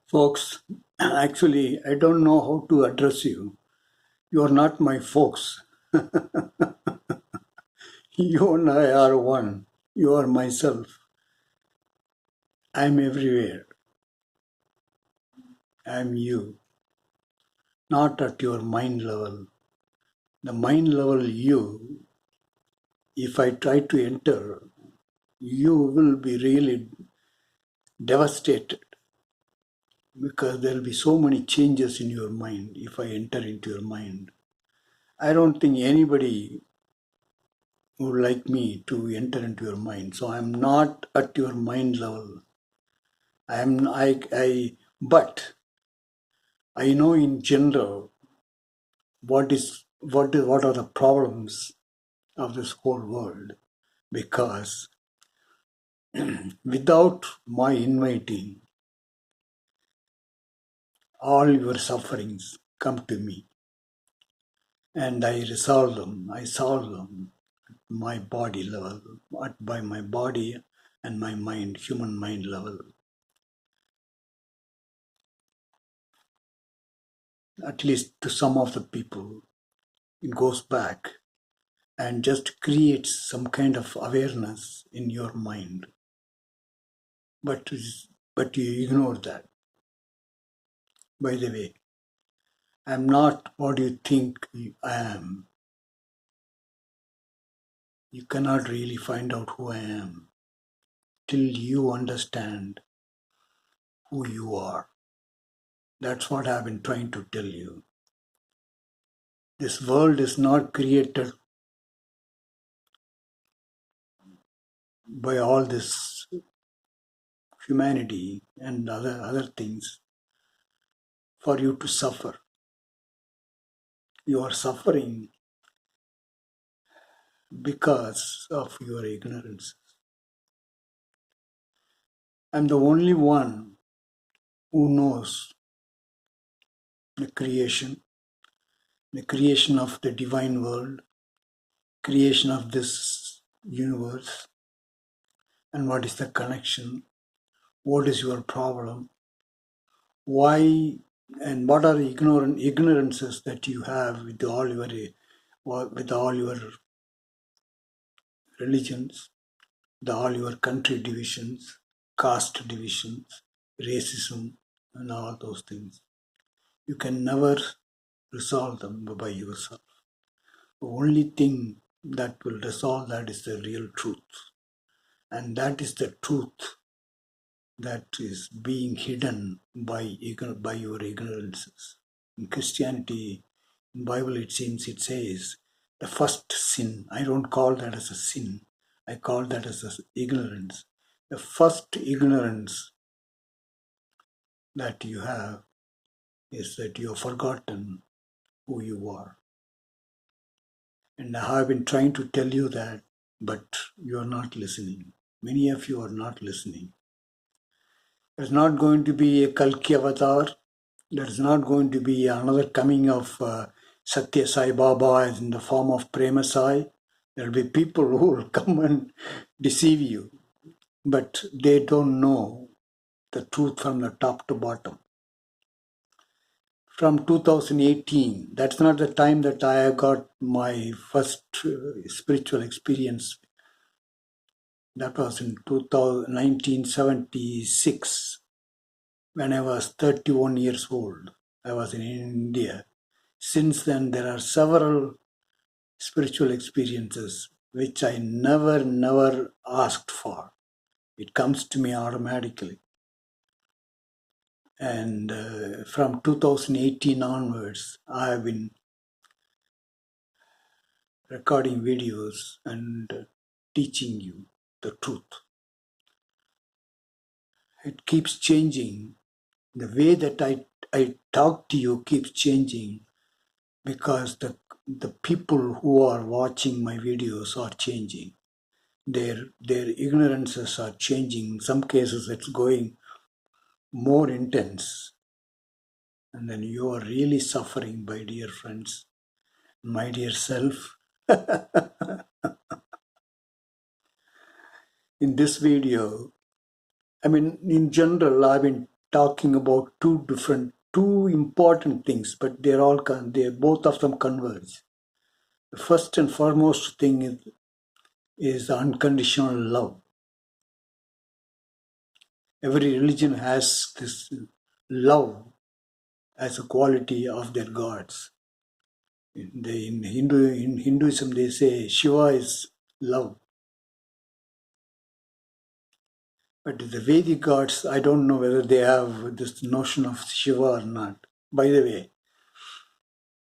Folks, actually, I don't know how to address you. You are not my folks. You and I are one. You are myself. I'm everywhere. I'm you. Not at your mind level. The mind level you, if I try to enter, you will be really devastated because there will be so many changes in your mind if I enter into your mind. I don't think anybody would like me to enter into your mind. So I'm not at your mind level. But I know in general what are the problems of this whole world, because without my inviting, all your sufferings come to me and I resolve them. I solve them my body level, by my body and my mind, human mind level. At least to some of the people, it goes back and just creates some kind of awareness in your mind. But you ignore that. By the way, I'm not what you think I am. You cannot really find out who I am till you understand who you are. That's what I've been trying to tell you. This world is not created by all this humanity and other things for you to suffer. You are suffering because of your ignorance. I'm the only one who knows the creation of the divine world, creation of this universe, and what is the connection, what is your problem, why, and what are the ignorances that you have with all your religions, all your country divisions, caste divisions, racism, and all those things. You can never resolve them by yourself. The only thing that will resolve that is the real truth. And that is the truth that is being hidden by your ignorances. In Christianity, in Bible it says, the first sin, I don't call that as a sin, I call that as ignorance. The first ignorance that you have is that you have forgotten who you are. And I have been trying to tell you that, but you are not listening. Many of you are not listening. There's not going to be a Kalki avatar. There's not going to be another coming of Satya Sai Baba in the form of Prema Sai. There'll be people who will come and deceive you, but they don't know the truth from the top to bottom. From 2018, that's not the time that I got my first spiritual experience. That was in 1976, when I was 31 years old. I was in India. Since then, there are several spiritual experiences which I never asked for. It comes to me automatically. And from 2018 onwards, I have been recording videos and teaching you the truth. It keeps changing. The way that I talk to you keeps changing because the people who are watching my videos are changing. Their ignorances are changing. In some cases, it's going more intense. And then you are really suffering, my dear friends, my dear self. In this video, I mean, in general, I've been talking about two important things, but they both of them converge. The first and foremost thing is unconditional love. Every religion has this love as a quality of their gods. In Hinduism, they say Shiva is love. But the Vedic gods, I don't know whether they have this notion of Shiva or not. By the way,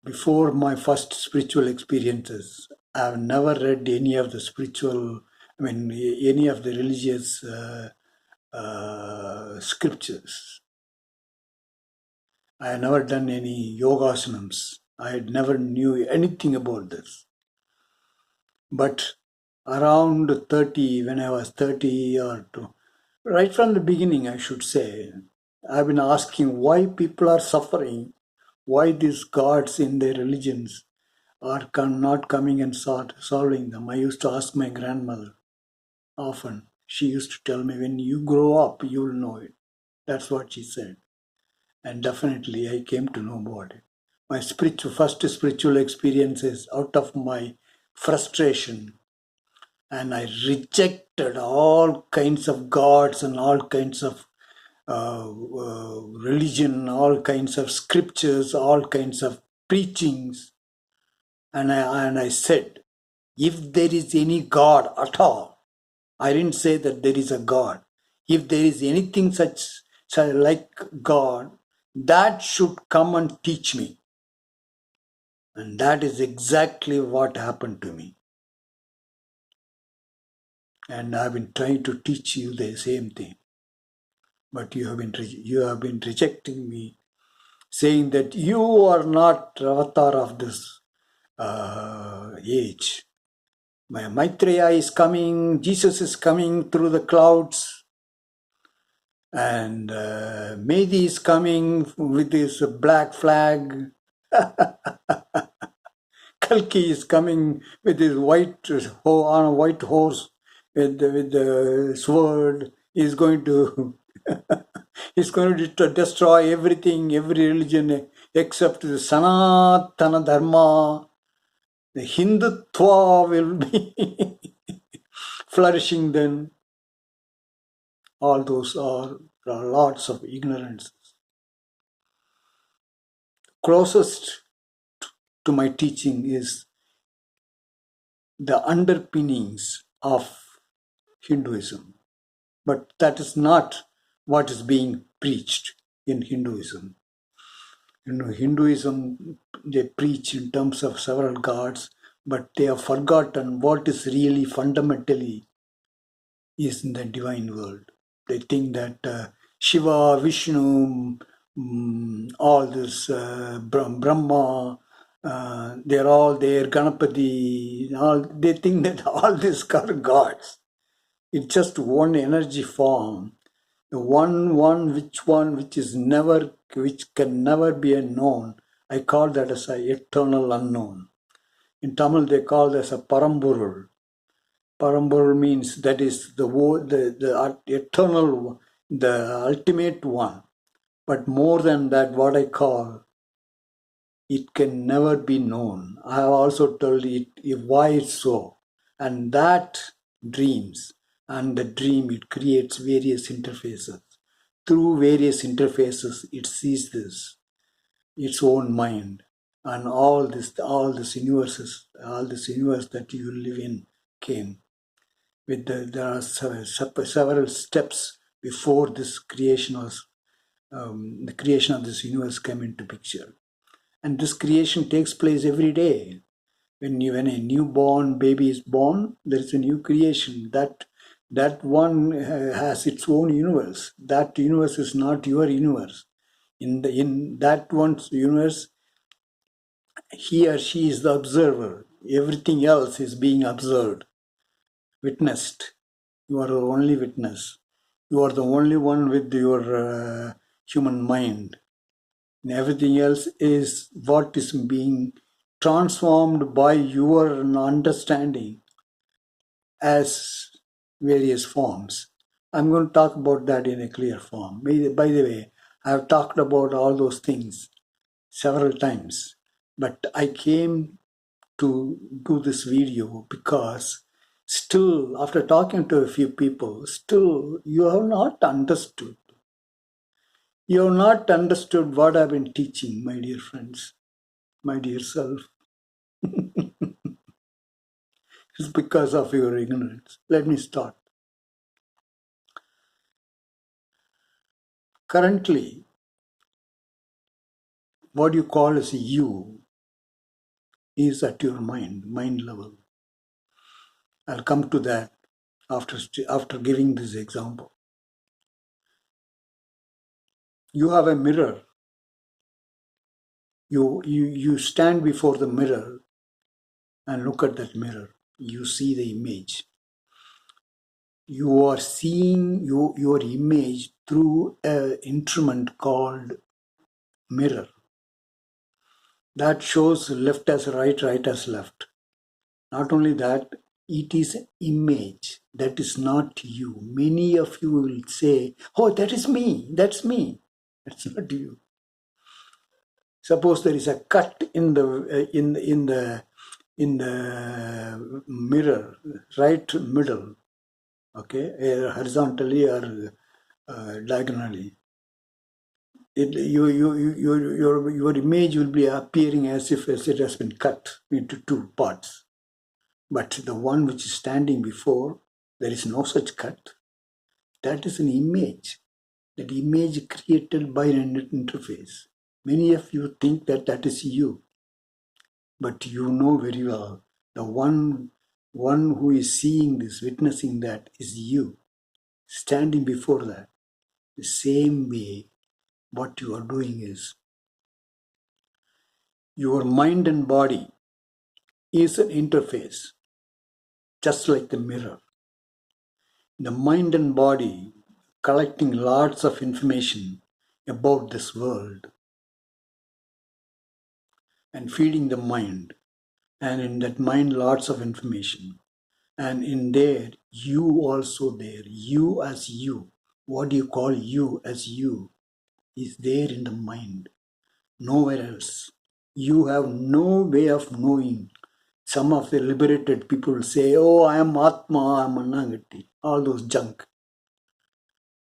before my first spiritual experiences, I've never read any of the any of the religious scriptures. I had never done any yogasanams. I had never knew anything about this. But around 30, when I was 30 or two, right from the beginning, I should say, I've been asking why people are suffering, why these gods in their religions are not coming and solving them. I used to ask my grandmother often. She used to tell me, when you grow up, you'll know it. That's what she said. And definitely I came to know about it. My first spiritual experiences out of my frustration, and I rejected all kinds of gods and all kinds of religion, all kinds of scriptures, all kinds of preachings. And I said, if there is any God at all, I didn't say that there is a God. If there is anything such like God, that should come and teach me. And that is exactly what happened to me. And I've been trying to teach you the same thing. But you have been rejecting me, saying that you are not avatar of this age. Maitreya is coming, Jesus is coming through the clouds, and Mehdi is coming with his black flag. Kalki is coming with his on a white horse with the sword. He's going to destroy everything, every religion except the Sanatana Dharma. The Hindutva will be flourishing then. All those are lots of ignorance. Closest to my teaching is the underpinnings of Hinduism. But that is not what is being preached in Hinduism. Hinduism, they preach in terms of several gods, but they have forgotten what is really fundamentally is in the divine world. They think that Shiva, Vishnu, all this Brahma, they're all there, Ganapati, they think that all these are gods. It's just one energy form. The which can never be known. I call that as a eternal unknown. In Tamil, they call this a Paramburul. Paramburul means that is the eternal, the ultimate one. But more than that, what I call, it can never be known. I have also told it why it's so. And that dreams, and the dream, it creates various interfaces. Through various interfaces, it sees its own mind, and all this universe that you live in came with there are several steps before this creation was the creation of this universe came into picture, and this creation takes place every day. When a newborn baby is born, there is a new creation. That one has its own universe. That universe is not your universe. In that one's universe, he or she is the observer. Everything else is being observed, witnessed. You are the only witness. You are the only one with your human mind. And everything else is what is being transformed by your understanding as various forms. I'm going to talk about that in a clear form. By the way, I've talked about all those things several times, but I came to do this video because still, after talking to a few people, still you have not understood. You have not understood what I've been teaching, my dear friends, my dear self. It's because of your ignorance. Let me start. Currently, what you call as you is at your mind level. I'll come to that after giving this example. You have a mirror. You stand before the mirror and look at that mirror. You see the image. You are seeing your image through an instrument called mirror. That shows left as right, right as left. Not only that, it is an image. That is not you. Many of you will say, oh, that is me. That's me. That's not you. Suppose there is a cut in the mirror, right middle, okay, horizontally or diagonally. Your image will be appearing as if it has been cut into two parts. But the one which is standing before, there is no such cut. That is an image. That image created by an interface. Many of you think that that is you. But you know very well, the one who is seeing this, witnessing that is you. Standing before that. The same way, what you are doing is, your mind and body is an interface, just like the mirror. The mind and body collecting lots of information about this world and feeding the mind, and in that mind lots of information, and in there you also there, you as you, what do you call you as you, is there in the mind, nowhere else. You have no way of knowing. Some of the liberated people say, oh, I am Atma, I am Anangati, all those junk.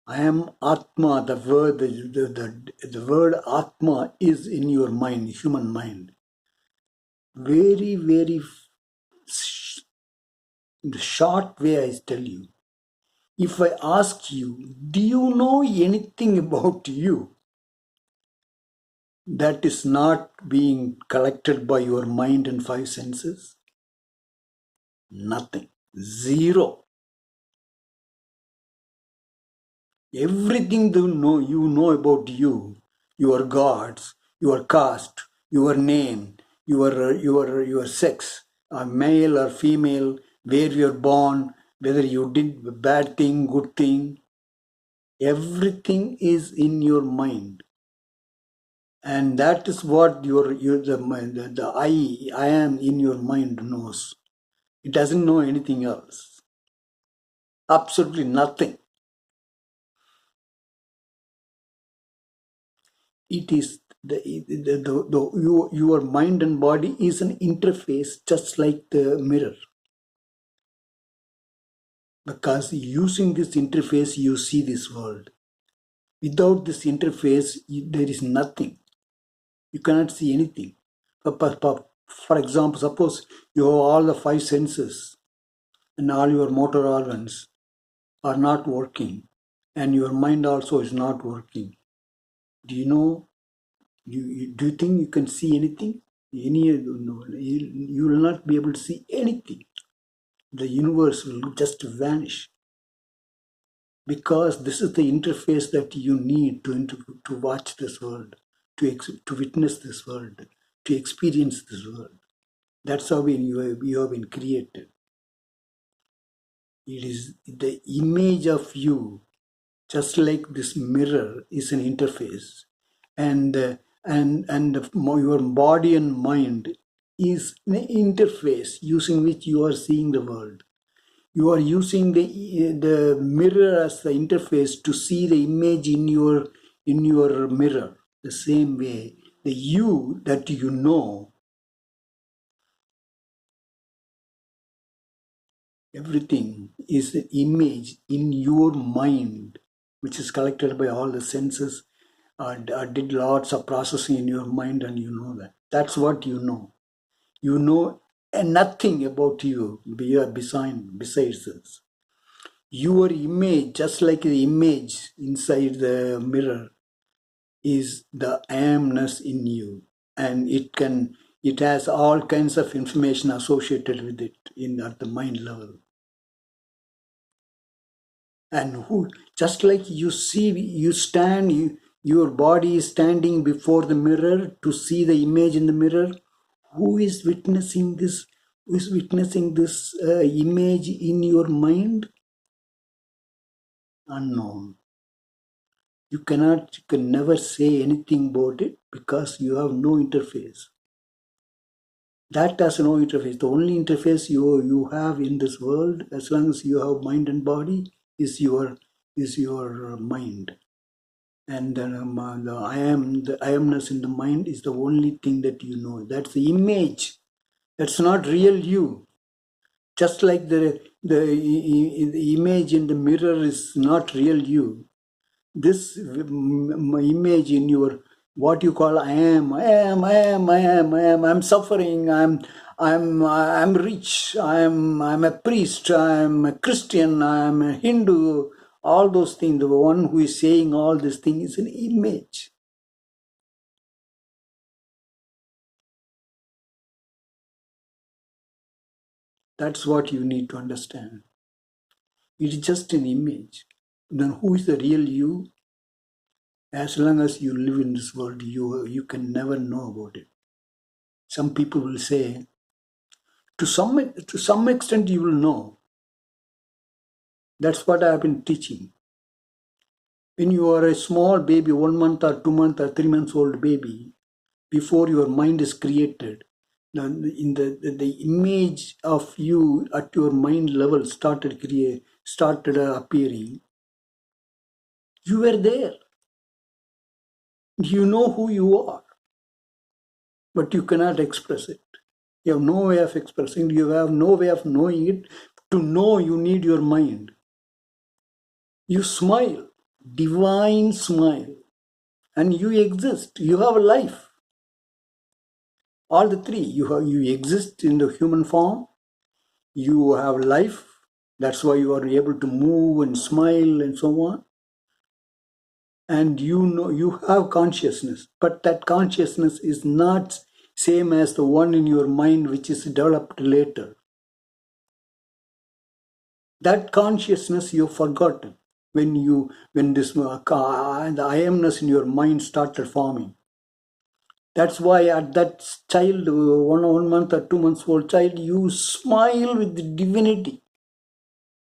I am Atma, the word Atma is in your mind, human mind. Very, very short way I tell you. If I ask you, do you know anything about you that is not being collected by your mind and five senses? Nothing. Zero. Everything you know about you, your gods, your caste, your name, your sex, male or female, where you're born, whether you did bad thing, good thing, everything is in your mind. And that is what the I am in your mind knows. It doesn't know anything else. Absolutely nothing. It is your mind and body is an interface, just like the mirror. Because using this interface, you see this world. Without this interface, there is nothing. You cannot see anything. For example, suppose you have all the five senses and all your motor organs are not working, and your mind also is not working. Do you know? Do you think you can see anything? No, you will not be able to see anything. The universe will just vanish, because this is the interface that you need to watch this world, to witness this world, to experience this world. That's how you have been created. It is the image of you, just like this mirror is an interface, and your body and mind is an interface using which you are seeing the world. You are using the mirror as the interface to see the image in in your mirror. The same way, the you that you know, everything is the image in your mind, which is collected by all the senses, did lots of processing in your mind, and you know that. That's what you know. You know nothing about you besides this. Your image, just like the image inside the mirror, is the I amness in you, and it has all kinds of information associated with it at the mind level. And who, just like you see, your body is standing before the mirror to see the image in the mirror. Who is witnessing this? Who is witnessing this image in your mind? Unknown. You can never say anything about it because you have no interface. That has no interface. The only interface you have in this world, as long as you have mind and body, is your mind. And the I amness in the mind is the only thing that you know. That's the image. That's not real you. Just like the image in the mirror is not real you. This image in your, what you call I am, I'm suffering, I'm rich, I'm a priest, I'm a Christian, I'm a Hindu, all those things. The one who is saying all these things is an image. That's what you need to understand. It is just an image. Then who is the real you? As long as you live in this world, you can never know about it. Some people will say, to some extent you will know. That's what I have been teaching. When you are a small baby, 1 month or 2 month or 3 months old baby, before your mind is created, the image of you at your mind level started appearing. You were there. You know who you are, but you cannot express it. You have no way of expressing it. You have no way of knowing it. To know, you need your mind. You smile, divine smile, and you exist. You have a life. All the three. You exist in the human form. You have life. That's why you are able to move and smile and so on. And you know you have consciousness, but that consciousness is not same as the one in your mind, which is developed later. That consciousness you've forgotten when this the I amness in your mind started forming. That's why at that child, 1 month or 2 months old child, you smile with the divinity.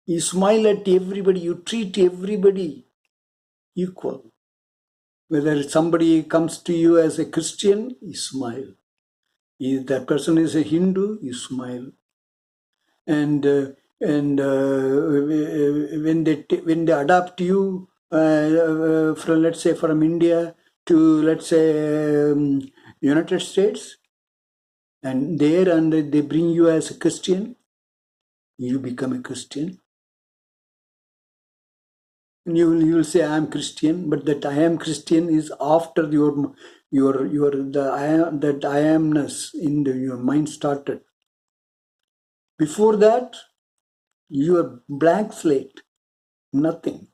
You smile at everybody. You treat everybody equal. Whether somebody comes to you as a Christian, you smile. If that person is a Hindu, you smile. And when they adopt you from, let's say, from India to, let's say, United States, and they bring you as a Christian, you become a Christian. And you will say I am Christian, but that I am Christian is after that I amness in your mind started. Before that, you are blank slate, nothing.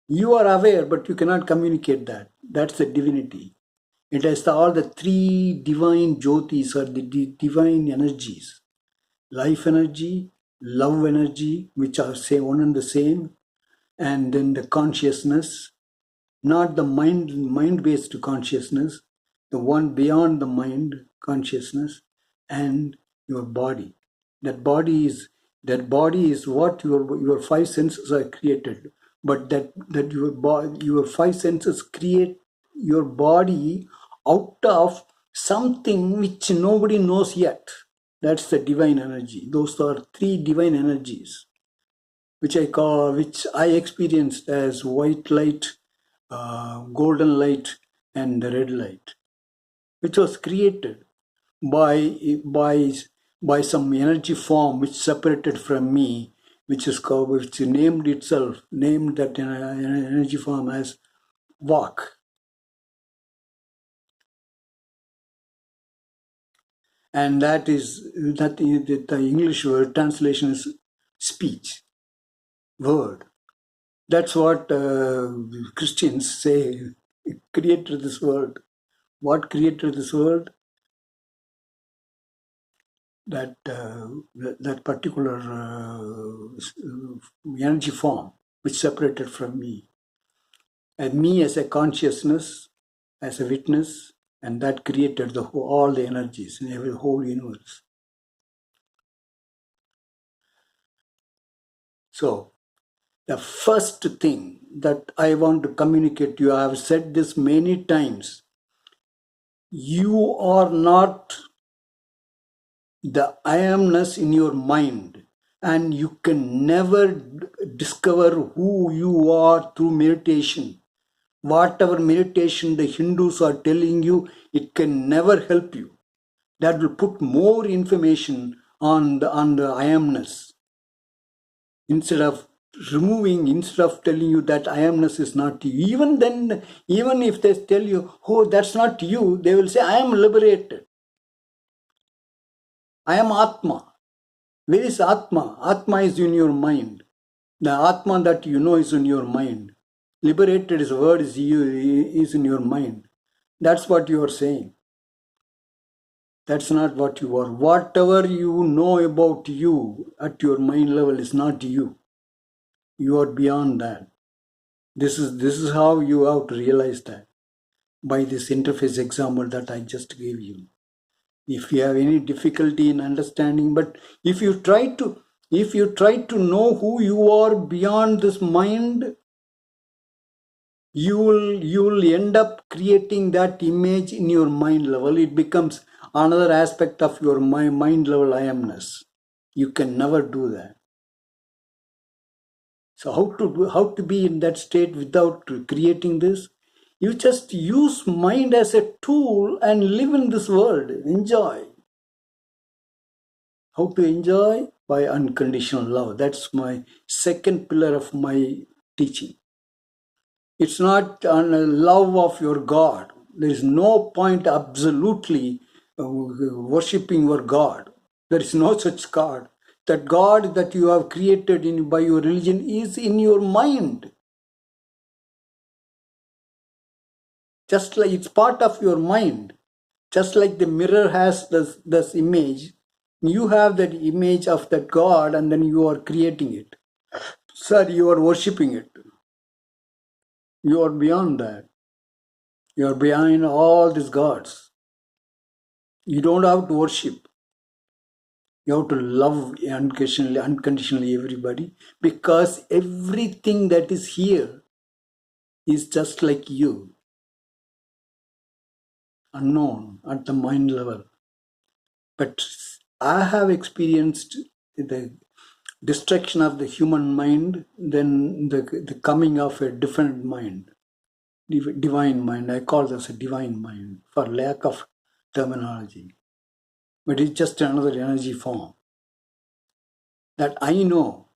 You are aware, but you cannot communicate that. That's the divinity. It has all the three divine jyotis, or the divine energies: life energy, love energy, which are one and the same, and then the consciousness, not the mind-based consciousness, the one beyond the mind consciousness, and your body. That body is what your five senses are created. But that your five senses create your body out of something which nobody knows yet. That's the divine energy. Those are three divine energies, which I experienced as white light, golden light and the red light, which was created by by some energy form which separated from me, which named that energy form as Vak. And the English word translation is speech, word. That's what Christians say created this world. What created this world? That particular energy form which separated from me. And me as a consciousness, as a witness, and that created all the energies in every whole universe. So, the first thing that I want to communicate to you, I have said this many times, you are not the I amness in your mind, and you can never discover who you are through meditation. Whatever meditation the Hindus are telling you, it can never help you. That will put more information on the I amness. Instead of telling you that I amness is not you. Even then, even if they tell you, oh, that's not you, they will say, I am liberated. I am Atma. Where is Atma? Atma is in your mind. The Atma that you know is in your mind. Liberated is word is in your mind. That's what you are saying. That's not what you are. Whatever you know about you at your mind level is not you. You are beyond that. This is how you have to realize that by this interface example that I just gave you. If you have any difficulty in understanding, but if you try to know who you are beyond this mind, you will end up creating that image in your mind level. It becomes another aspect of your mind level I amness. You can never do that. So how to be in that state without creating this? You just use mind as a tool and live in this world. Enjoy. How to enjoy? By unconditional love. That's my second pillar of my teaching. It's not on a love of your God. There is no point absolutely worshipping your God. There is no such God. That God that you have created by your religion is in your mind. Just like it's part of your mind. Just like the mirror has this image, you have that image of that God and then you are creating it. Sir, you are worshipping it. You are beyond that. You are behind all these gods. You don't have to worship. You have to love unconditionally everybody, because everything that is here is just like you, unknown at the mind level. But I have experienced the destruction of the human mind, then the coming of a different mind, divine mind. I call this a divine mind for lack of terminology. But it's just another energy form that I know.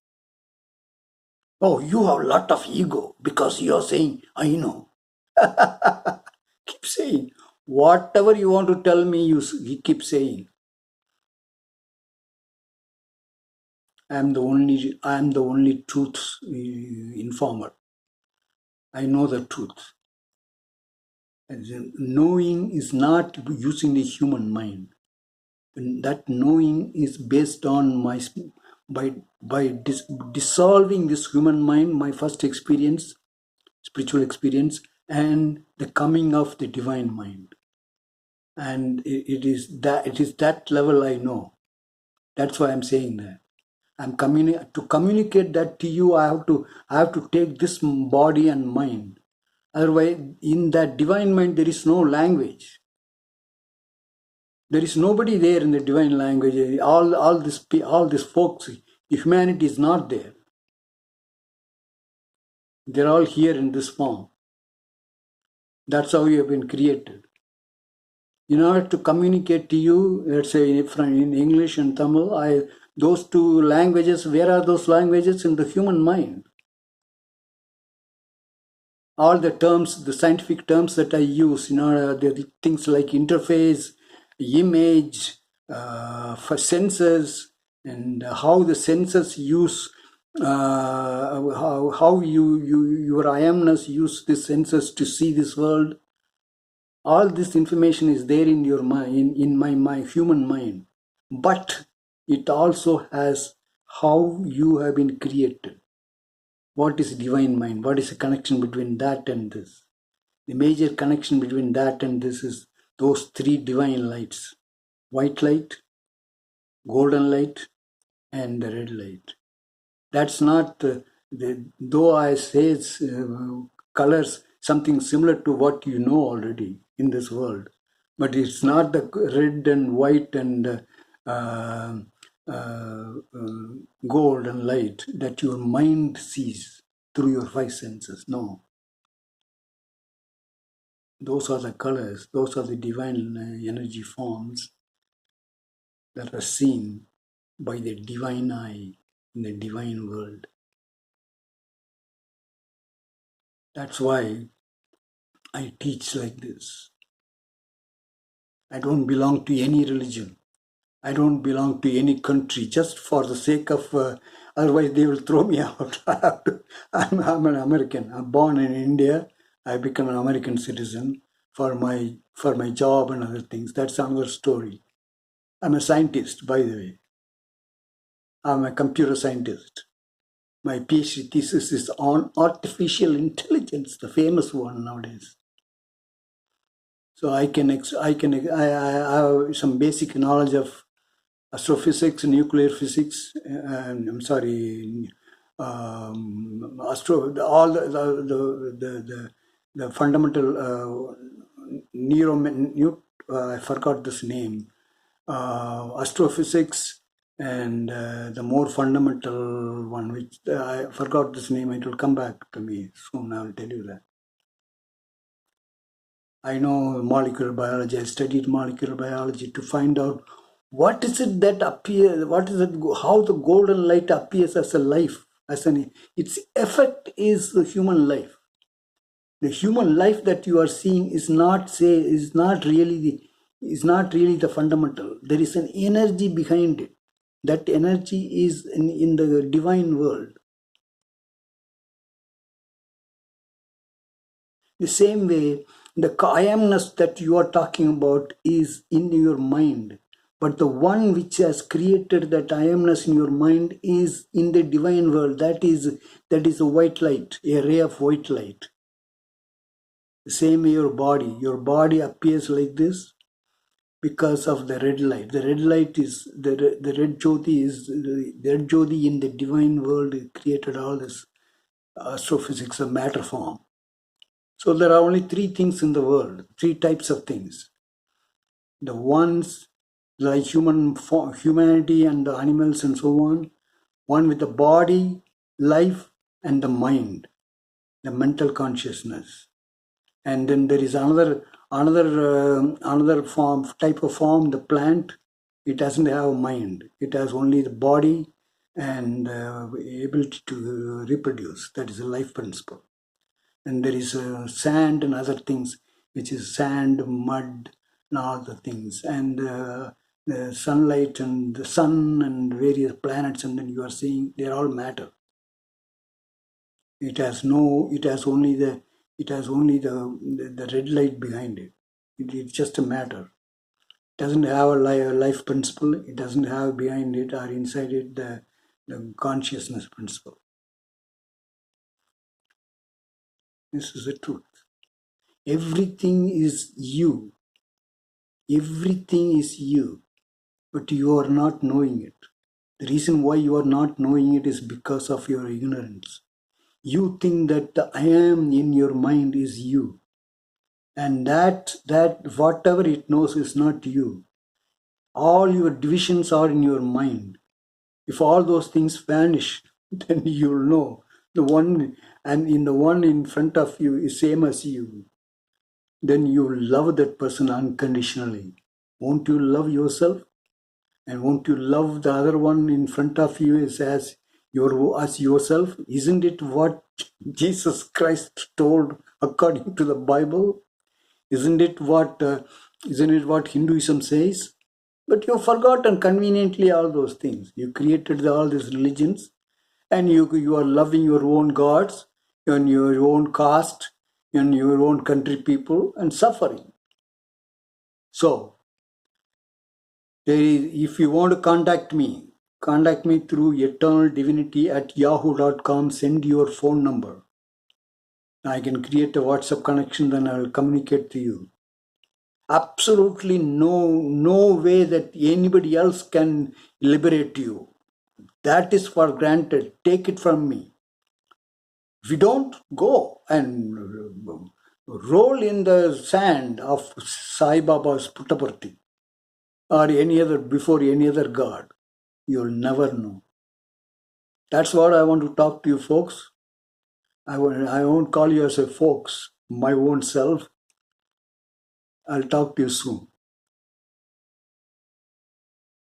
Oh, you have a lot of ego because you are saying, I know. Keep saying. Whatever you want to tell me, you keep saying. I am the only truth informer. I know the truth. And knowing is not using the human mind. And that knowing is based on dissolving this human mind, my first experience, spiritual experience, and the coming of the divine mind. And it is that level I know. That's why I'm saying that. To communicate that to you, I have to take this body and mind. Otherwise, in that divine mind, there is no language. There is nobody there in the divine language. All this folks, humanity is not there. They're all here in this form. That's how you have been created. In order to communicate to you, let's say in English and Tamil, those two languages, where are those languages? In the human mind. All the terms, the scientific terms that I use, the things like interface, image, for sensors, and how the sensors use, how your I amness use the sensors to see this world. All this information is there in your mind, in my human mind, but it also has how you have been created. What is divine mind? What is the connection between that and this? The major connection between that and this is those three divine lights: white light, golden light, and the red light. That's not though I say it's colors something similar to what you know already in this world, but it's not the red and white and uh, gold and light that your mind sees through your five senses. No, those are the colors, those are the divine energy forms that are seen by the divine eye in the divine world. That's why I teach like this. I don't belong to any religion. I don't belong to any country just for the sake of, otherwise they will throw me out. I'm an American. I'm born in India. I become an American citizen for my job and other things. That's another story. I'm a scientist, by the way. I'm a computer scientist. My PhD thesis is on artificial intelligence, the famous one nowadays. So I have some basic knowledge of astrophysics, nuclear physics, and I'm sorry, all the fundamental I forgot this name, astrophysics, and the more fundamental one, which I forgot this name. It will come back to me soon. I'll tell you that. I know molecular biology. I studied molecular biology to find out what is it that appears, what is it, how the golden light appears as a life, its effect is the human life. The human life that you are seeing is not really the fundamental. There is an energy behind it. That energy is in the divine world. The same way, the I amness that you are talking about is in your mind. But the one which has created that I amness in your mind is in the divine world. That is a white light, a ray of white light. The same way your body appears like this because of the red light. The red light is the red jyoti is the red jyoti in the divine world. It created all this astrophysics of matter form. So there are only three things in the world, three types of things. The ones like humanity and the animals and so on. One with the body, life, and the mind, the mental consciousness. And then there is another type of form, the plant. It doesn't have a mind. It has only the body and ability to reproduce. That is a life principle. And there is sand and other things, which is sand, mud, and all the things, and the sunlight and the sun and various planets, and then you are seeing they're all matter. It has only the red light behind it. It's just a matter. It doesn't have a life principle. It doesn't have behind it or inside it the consciousness principle. This is the truth. Everything is you. Everything is you, but you are not knowing it. The reason why you are not knowing it is because of your ignorance. You think that the I am in your mind is you, and that whatever it knows is not you. All your divisions are in your mind. If all those things vanish, then you'll know the one, and in the one in front of you is same as you. then you love that person unconditionally. Won't you love yourself? And won't you love the other one in front of you as yourself? Isn't it what Jesus Christ told according to the Bible? Isn't it what Hinduism says? But you've forgotten conveniently all those things. You created all these religions, and you are loving your own gods and your own caste and your own country people and suffering. So, if you want to contact me through eternaldivinity@yahoo.com. Send your phone number. I can create a WhatsApp connection, then I will communicate to you. Absolutely no way that anybody else can liberate you. That is for granted. Take it from me. If you don't, go and roll in the sand of Sai Baba's Puttaparthi or before any other god. You'll never know. That's what I want to talk to you folks. I won't call you as a folks, my own self. I'll talk to you soon.